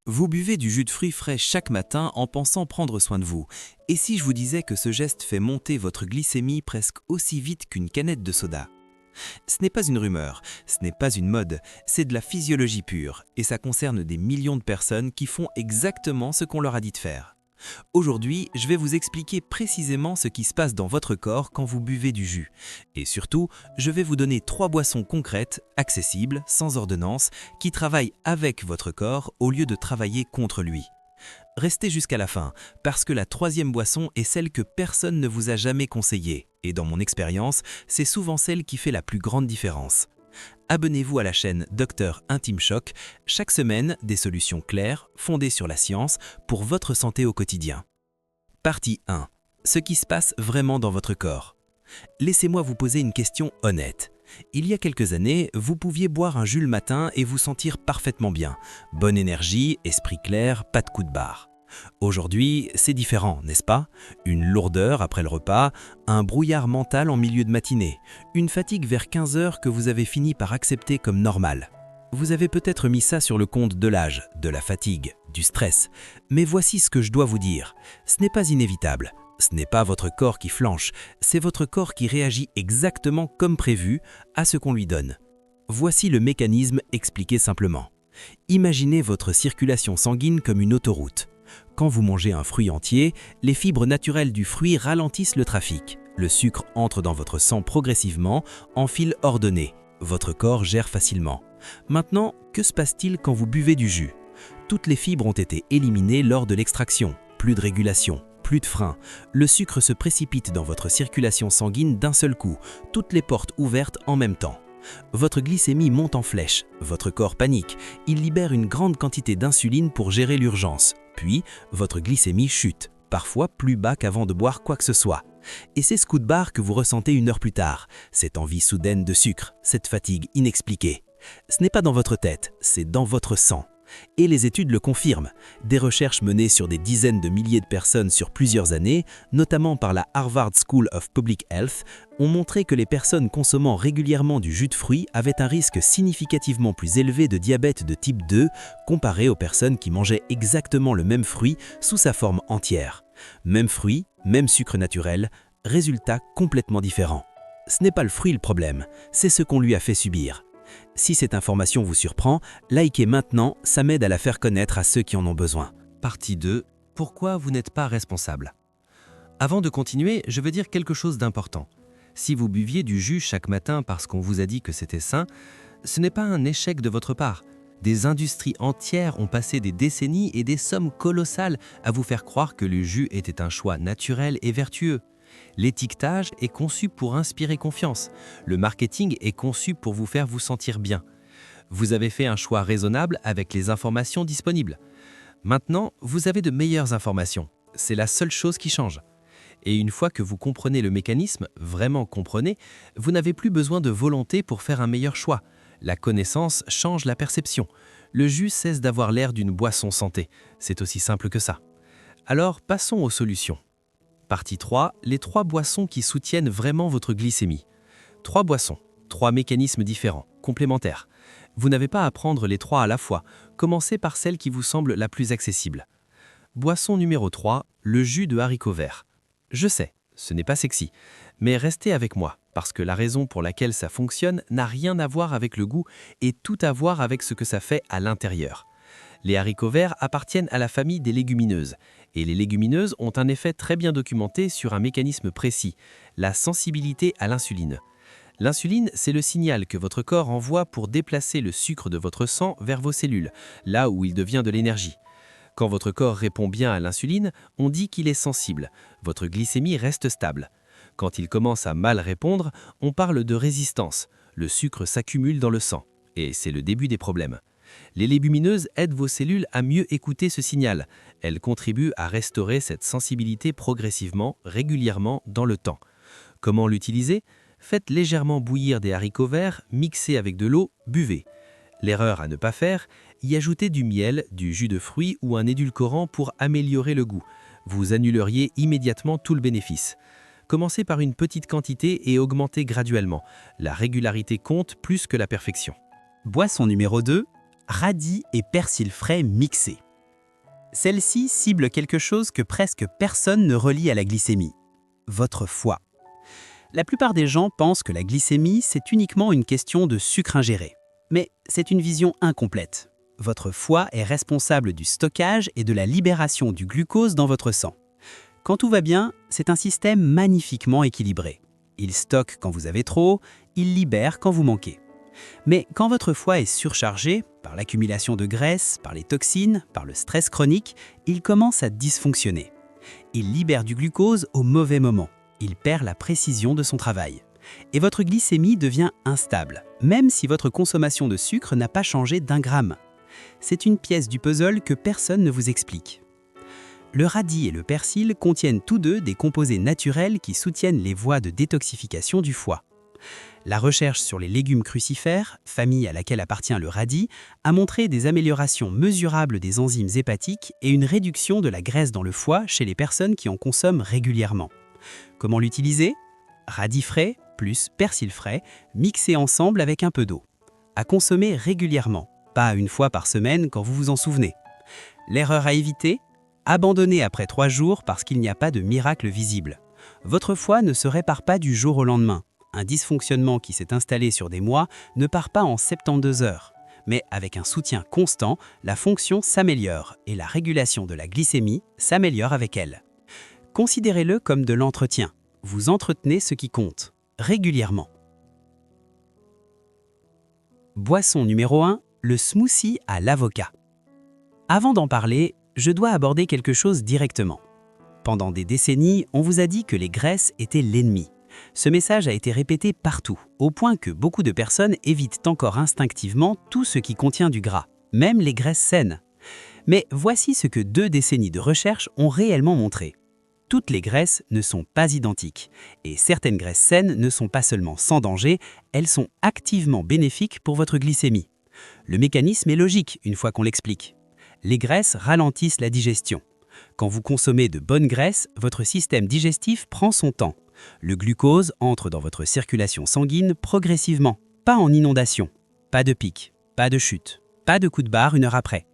Vous buvez du jus de fruits frais chaque matin en pensant prendre soin de vous. Et si je vous disais que ce geste fait monter votre glycémie presque aussi vite qu'une canette de soda? Ce n'est pas une rumeur, ce n'est pas une mode, c'est de la physiologie pure et ça concerne des millions de personnes qui font exactement ce qu'on leur a dit de faire. Aujourd'hui, je vais vous expliquer précisément ce qui se passe dans votre corps quand vous buvez du jus. Et surtout, je vais vous donner 3 boissons concrètes, accessibles, sans ordonnance, qui travaillent avec votre corps au lieu de travailler contre lui. Restez jusqu'à la fin, parce que la 3e boisson est celle que personne ne vous a jamais conseillée. Et dans mon expérience, c'est souvent celle qui fait la plus grande différence. Abonnez-vous à la chaîne Dr Intime Choc, chaque semaine des solutions claires, fondées sur la science, pour votre santé au quotidien. Partie 1. Ce qui se passe vraiment dans votre corps. Laissez-moi vous poser une question honnête. Il y a quelques années, vous pouviez boire un jus le matin et vous sentir parfaitement bien. Bonne énergie, esprit clair, pas de coup de barre. Aujourd'hui, c'est différent, n'est-ce pas? Une lourdeur après le repas, un brouillard mental en milieu de matinée, une fatigue vers 15 heures que vous avez fini par accepter comme normale. Vous avez peut-être mis ça sur le compte de l'âge, de la fatigue, du stress. Mais voici ce que je dois vous dire. Ce n'est pas inévitable. Ce n'est pas votre corps qui flanche, c'est votre corps qui réagit exactement comme prévu à ce qu'on lui donne. Voici le mécanisme expliqué simplement. Imaginez votre circulation sanguine comme une autoroute. Quand vous mangez un fruit entier, les fibres naturelles du fruit ralentissent le trafic. Le sucre entre dans votre sang progressivement, en fil ordonné. Votre corps gère facilement. Maintenant, que se passe-t-il quand vous buvez du jus? Toutes les fibres ont été éliminées lors de l'extraction. Plus de régulation, plus de frein. Le sucre se précipite dans votre circulation sanguine d'un seul coup, toutes les portes ouvertes en même temps. Votre glycémie monte en flèche, votre corps panique, il libère une grande quantité d'insuline pour gérer l'urgence. Puis, votre glycémie chute, parfois plus bas qu'avant de boire quoi que ce soit. Et c'est ce coup de barre que vous ressentez 1 heure plus tard, cette envie soudaine de sucre, cette fatigue inexpliquée. Ce n'est pas dans votre tête, c'est dans votre sang. Et les études le confirment. Des recherches menées sur des dizaines de milliers de personnes sur plusieurs années, notamment par la Harvard School of Public Health, ont montré que les personnes consommant régulièrement du jus de fruits avaient un risque significativement plus élevé de diabète de type 2 comparé aux personnes qui mangeaient exactement le même fruit sous sa forme entière. Même fruit, même sucre naturel, résultat complètement différent. Ce n'est pas le fruit le problème, c'est ce qu'on lui a fait subir. Si cette information vous surprend, likez maintenant, ça m'aide à la faire connaître à ceux qui en ont besoin. Partie 2. Pourquoi vous n'êtes pas responsable? Avant de continuer, je veux dire quelque chose d'important. Si vous buviez du jus chaque matin parce qu'on vous a dit que c'était sain, ce n'est pas un échec de votre part. Des industries entières ont passé des décennies et des sommes colossales à vous faire croire que le jus était un choix naturel et vertueux. L'étiquetage est conçu pour inspirer confiance. Le marketing est conçu pour vous faire vous sentir bien. Vous avez fait un choix raisonnable avec les informations disponibles. Maintenant, vous avez de meilleures informations. C'est la seule chose qui change. Et une fois que vous comprenez le mécanisme, vraiment comprenez, vous n'avez plus besoin de volonté pour faire un meilleur choix. La connaissance change la perception. Le jus cesse d'avoir l'air d'une boisson santé. C'est aussi simple que ça. Alors, passons aux solutions. Partie 3, les 3 boissons qui soutiennent vraiment votre glycémie. 3 boissons, 3 mécanismes différents, complémentaires. Vous n'avez pas à prendre les 3 à la fois, commencez par celle qui vous semble la plus accessible. Boisson numéro 3, le jus de haricots verts. Je sais, ce n'est pas sexy, mais restez avec moi, parce que la raison pour laquelle ça fonctionne n'a rien à voir avec le goût et tout à voir avec ce que ça fait à l'intérieur. Les haricots verts appartiennent à la famille des légumineuses, et les légumineuses ont un effet très bien documenté sur un mécanisme précis, la sensibilité à l'insuline. L'insuline, c'est le signal que votre corps envoie pour déplacer le sucre de votre sang vers vos cellules, là où il devient de l'énergie. Quand votre corps répond bien à l'insuline, on dit qu'il est sensible, votre glycémie reste stable. Quand il commence à mal répondre, on parle de résistance, le sucre s'accumule dans le sang, et c'est le début des problèmes. Les légumineuses aident vos cellules à mieux écouter ce signal. Elles contribuent à restaurer cette sensibilité progressivement, régulièrement, dans le temps. Comment l'utiliser? Faites légèrement bouillir des haricots verts, mixez avec de l'eau, buvez. L'erreur à ne pas faire, y ajouter du miel, du jus de fruits ou un édulcorant pour améliorer le goût. Vous annuleriez immédiatement tout le bénéfice. Commencez par une petite quantité et augmentez graduellement. La régularité compte plus que la perfection. Boisson numéro 2, radis et persil frais mixés. Celle-ci cible quelque chose que presque personne ne relie à la glycémie, votre foie. La plupart des gens pensent que la glycémie, c'est uniquement une question de sucre ingéré. Mais c'est une vision incomplète. Votre foie est responsable du stockage et de la libération du glucose dans votre sang. Quand tout va bien, c'est un système magnifiquement équilibré. Il stocke quand vous avez trop, il libère quand vous manquez. Mais quand votre foie est surchargé, par l'accumulation de graisse, par les toxines, par le stress chronique, il commence à dysfonctionner. Il libère du glucose au mauvais moment. Il perd la précision de son travail. Et votre glycémie devient instable, même si votre consommation de sucre n'a pas changé d'1 gramme. C'est une pièce du puzzle que personne ne vous explique. Le radis et le persil contiennent tous deux des composés naturels qui soutiennent les voies de détoxification du foie. La recherche sur les légumes crucifères, famille à laquelle appartient le radis, a montré des améliorations mesurables des enzymes hépatiques et une réduction de la graisse dans le foie chez les personnes qui en consomment régulièrement. Comment l'utiliser? Radis frais plus persil frais, mixés ensemble avec un peu d'eau. À consommer régulièrement, pas 1 fois par semaine quand vous vous en souvenez. L'erreur à éviter? Abandonner après 3 jours parce qu'il n'y a pas de miracle visible. Votre foie ne se répare pas du jour au lendemain. Un dysfonctionnement qui s'est installé sur des mois ne part pas en 72 heures. Mais avec un soutien constant, la fonction s'améliore et la régulation de la glycémie s'améliore avec elle. Considérez-le comme de l'entretien. Vous entretenez ce qui compte, régulièrement. Boisson numéro 1, le smoothie à l'avocat. Avant d'en parler, je dois aborder quelque chose directement. Pendant des décennies, on vous a dit que les graisses étaient l'ennemi. Ce message a été répété partout, au point que beaucoup de personnes évitent encore instinctivement tout ce qui contient du gras, même les graisses saines. Mais voici ce que 2 décennies de recherche ont réellement montré. Toutes les graisses ne sont pas identiques, et certaines graisses saines ne sont pas seulement sans danger, elles sont activement bénéfiques pour votre glycémie. Le mécanisme est logique une fois qu'on l'explique. Les graisses ralentissent la digestion. Quand vous consommez de bonnes graisses, votre système digestif prend son temps. Le glucose entre dans votre circulation sanguine progressivement, pas en inondation. Pas de pic, pas de chute, pas de coup de barre 1 heure après.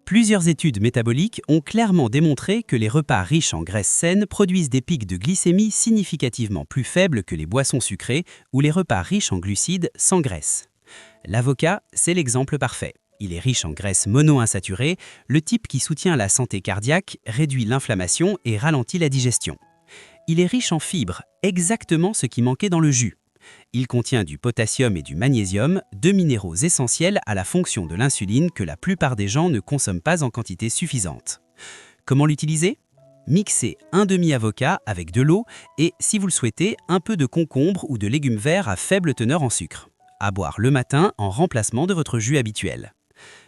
Plusieurs études métaboliques ont clairement démontré que les repas riches en graisses saines produisent des pics de glycémie significativement plus faibles que les boissons sucrées ou les repas riches en glucides sans graisse. L'avocat, c'est l'exemple parfait. Il est riche en graisses monoinsaturées, le type qui soutient la santé cardiaque, réduit l'inflammation et ralentit la digestion. Il est riche en fibres, exactement ce qui manquait dans le jus. Il contient du potassium et du magnésium, 2 minéraux essentiels à la fonction de l'insuline que la plupart des gens ne consomment pas en quantité suffisante. Comment l'utiliser? Mixez un demi-avocat avec de l'eau et, si vous le souhaitez, un peu de concombre ou de légumes verts à faible teneur en sucre. À boire le matin en remplacement de votre jus habituel.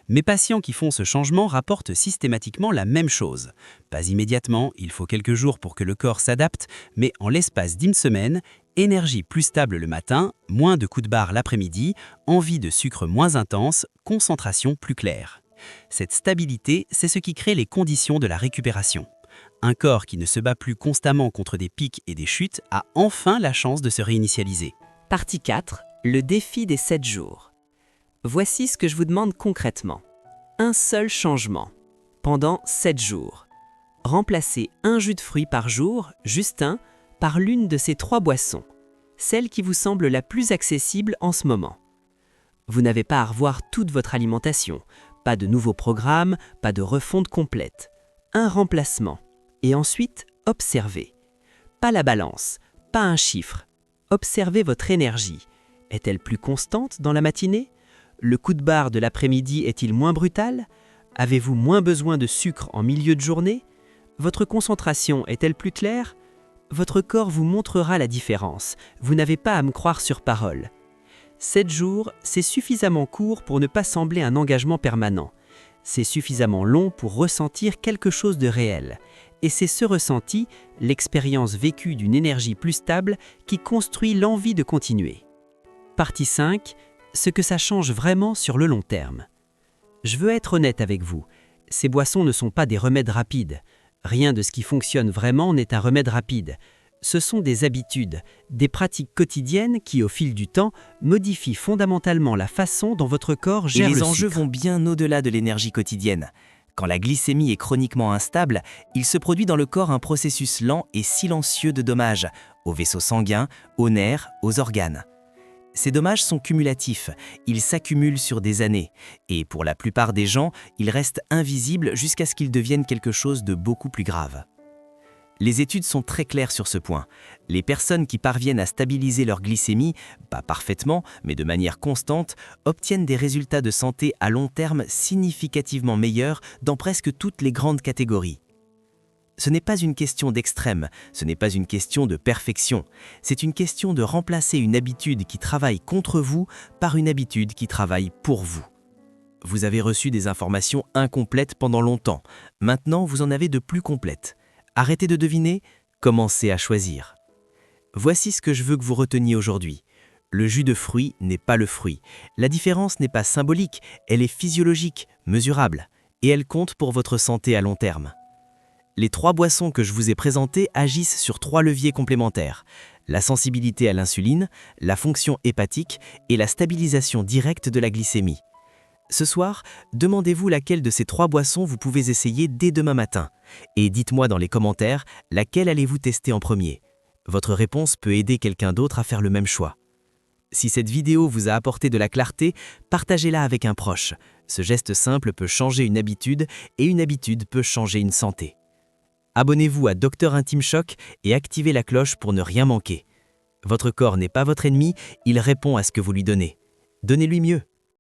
Mes patients qui font ce changement rapportent systématiquement la même chose. Pas immédiatement, il faut quelques jours pour que le corps s'adapte, mais en l'espace d'1 semaine, énergie plus stable le matin, moins de coups de barre l'après-midi, envie de sucre moins intense, concentration plus claire. Cette stabilité, c'est ce qui crée les conditions de la récupération. Un corps qui ne se bat plus constamment contre des pics et des chutes a enfin la chance de se réinitialiser. Partie 4. Le défi des 7 jours. Voici ce que je vous demande concrètement. Un seul changement. Pendant 7 jours. Remplacez un jus de fruits par jour, juste un, par l'une de ces 3 boissons. Celle qui vous semble la plus accessible en ce moment. Vous n'avez pas à revoir toute votre alimentation. Pas de nouveaux programmes, pas de refonte complète. Un remplacement. Et ensuite, observez. Pas la balance, pas un chiffre. Observez votre énergie. Est-elle plus constante dans la matinée? Le coup de barre de l'après-midi est-il moins brutal? Avez-vous moins besoin de sucre en milieu de journée? Votre concentration est-elle plus claire? Votre corps vous montrera la différence. Vous n'avez pas à me croire sur parole. 7 jours, c'est suffisamment court pour ne pas sembler un engagement permanent. C'est suffisamment long pour ressentir quelque chose de réel. Et c'est ce ressenti, l'expérience vécue d'une énergie plus stable, qui construit l'envie de continuer. Partie 5. Ce que ça change vraiment sur le long terme. Je veux être honnête avec vous, ces boissons ne sont pas des remèdes rapides. Rien de ce qui fonctionne vraiment n'est un remède rapide. Ce sont des habitudes, des pratiques quotidiennes qui, au fil du temps, modifient fondamentalement la façon dont votre corps gère le sucre. Et les enjeux vont bien au-delà de l'énergie quotidienne. Quand la glycémie est chroniquement instable, il se produit dans le corps un processus lent et silencieux de dommages aux vaisseaux sanguins, aux nerfs, aux organes. Ces dommages sont cumulatifs, ils s'accumulent sur des années, et pour la plupart des gens, ils restent invisibles jusqu'à ce qu'ils deviennent quelque chose de beaucoup plus grave. Les études sont très claires sur ce point. Les personnes qui parviennent à stabiliser leur glycémie, pas parfaitement, mais de manière constante, obtiennent des résultats de santé à long terme significativement meilleurs dans presque toutes les grandes catégories. Ce n'est pas une question d'extrême, ce n'est pas une question de perfection, c'est une question de remplacer une habitude qui travaille contre vous par une habitude qui travaille pour vous. Vous avez reçu des informations incomplètes pendant longtemps, maintenant vous en avez de plus complètes. Arrêtez de deviner, commencez à choisir. Voici ce que je veux que vous reteniez aujourd'hui. Le jus de fruits n'est pas le fruit. La différence n'est pas symbolique, elle est physiologique, mesurable, et elle compte pour votre santé à long terme. Les 3 boissons que je vous ai présentées agissent sur 3 leviers complémentaires: la sensibilité à l'insuline, la fonction hépatique et la stabilisation directe de la glycémie. Ce soir, demandez-vous laquelle de ces 3 boissons vous pouvez essayer dès demain matin. Et dites-moi dans les commentaires laquelle allez-vous tester en premier. Votre réponse peut aider quelqu'un d'autre à faire le même choix. Si cette vidéo vous a apporté de la clarté, partagez-la avec un proche. Ce geste simple peut changer une habitude et une habitude peut changer une santé. Abonnez-vous à Dr Intime Choc et activez la cloche pour ne rien manquer. Votre corps n'est pas votre ennemi, il répond à ce que vous lui donnez. Donnez-lui mieux.